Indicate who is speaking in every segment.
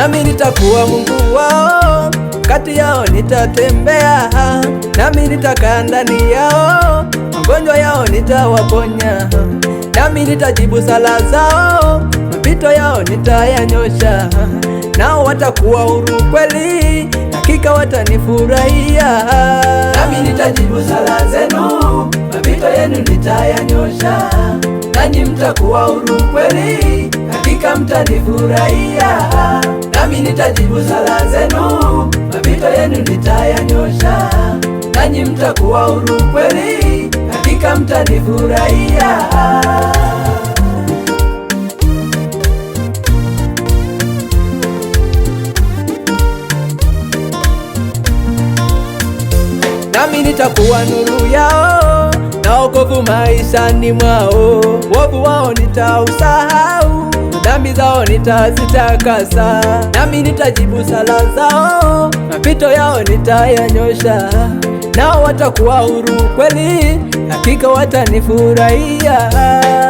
Speaker 1: nami nitakuwa Mungu wao, kati yao nitatembea, nami nitakaa ndani yao, magonjwa yao nitawaponya, nami nitajibu sala zao, mapito yao nitayanyosha, nao watakuwa huru kweli, hakika watanifurahia. Nami nitajibu sala zenu, mapito yenu nitayanyosha, nanyi mtakuwa huru kweli, hakika mtanifurahia. Nami nitajibu sala zenu, mapito yenu nitayanyosha, nanyi mtakuwa huru kweli, hakika mtanifurahia. Nami nitakuwa nuru yao, na wokovu maishani mwao, wovu wao nitausahau, dhambi zao nitazitakasa. Nami nitajibu sala zao, mapito yao nitayanyosha, nao watakuwa huru kweli, hakika watanifurahia.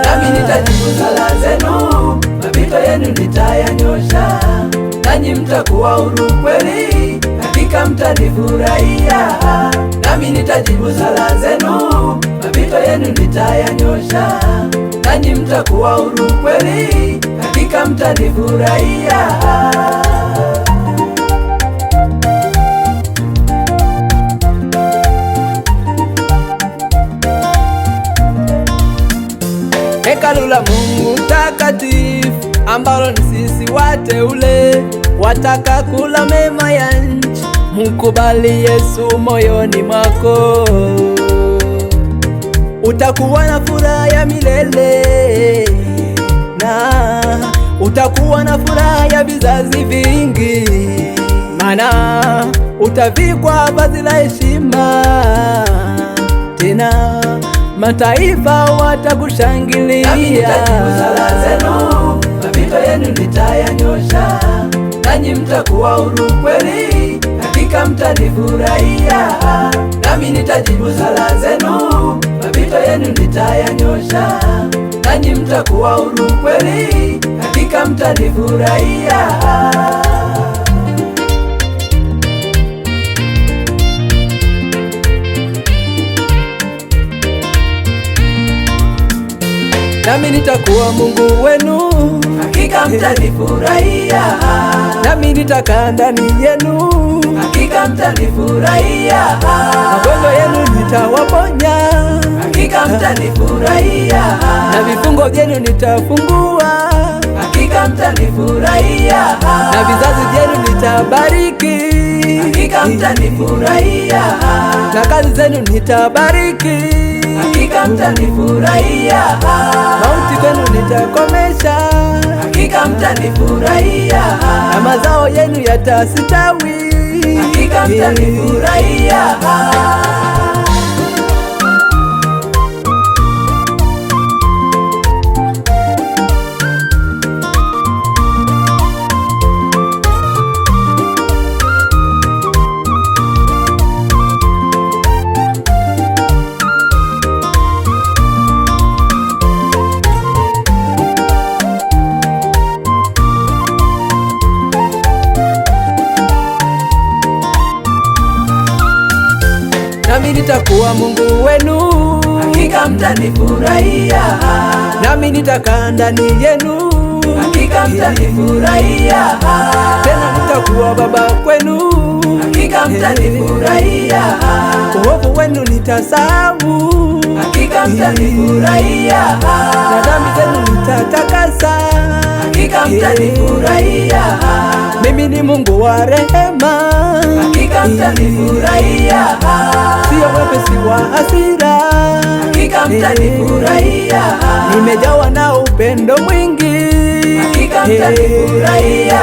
Speaker 1: Nami nitajibu sala zenu, mapito yenu nitayanyosha, nanyi mtakuwa huru kweli, hakika mtanifurahia. Nami nitajibu sala zenu, mapito yenu nitayanyosha, nanyi mtakuwa huru kweli, hakika mtanifurahia. Hekalu la Mungu takatifu, ambalo ni sisi wateule, wataka kula mema ya nchi, mkubali Yesu moyoni mwako, utakuwa na furaha ya milele, na utakuwa na furaha ya vizazi vingi, maana utavikwa vazi la heshima, tena mataifa watakushangilia. Nami nitajibu sala zenu, mapito yenu nitayanyosha, nanyi mtakuwa huru kweli, hakika mtanifurahia. Nami nitajibu sala zenu, mapito yenu nitayanyosha, nanyi mtakuwa huru kweli, hakika mtanifurahia. Nami nitakuwa Mungu wenu, hakika mtanifurahia. Nami nitakaa ndani yenu, hakika mtanifurahia. Magonjwa yenu nitawaponya, hakika mtanifurahia. Na vifungo vyenu nitafungua, hakika mtanifurahia. Na vizazi vyenu nitabariki, hakika mtanifurahia. Na kazi zenu nitabariki, hakika mtanifurahia. Mauti kwenu nitakomesha, hakika mtanifurahia. Na mazao yenu yatastawi, hakika mtanifurahia. Nami nitakuwa Mungu wenu, hakika mtanifurahia. Nami nitakaa ndani yenu, hakika mtanifurahia. Tena nitakuwa baba kwenu, hakika mtanifurahia. Uovu wenu nitasahau, hakika mtanifurahia. Na dhambi zenu nitatakasa, hakika mtanifurahia. Mimi ni Mungu wa rehema, hakika mtanifurahia. Sio mwepesi wa hasira, hakika mtanifurahia. Nimejawa na upendo mwingi, hakika mtanifurahia.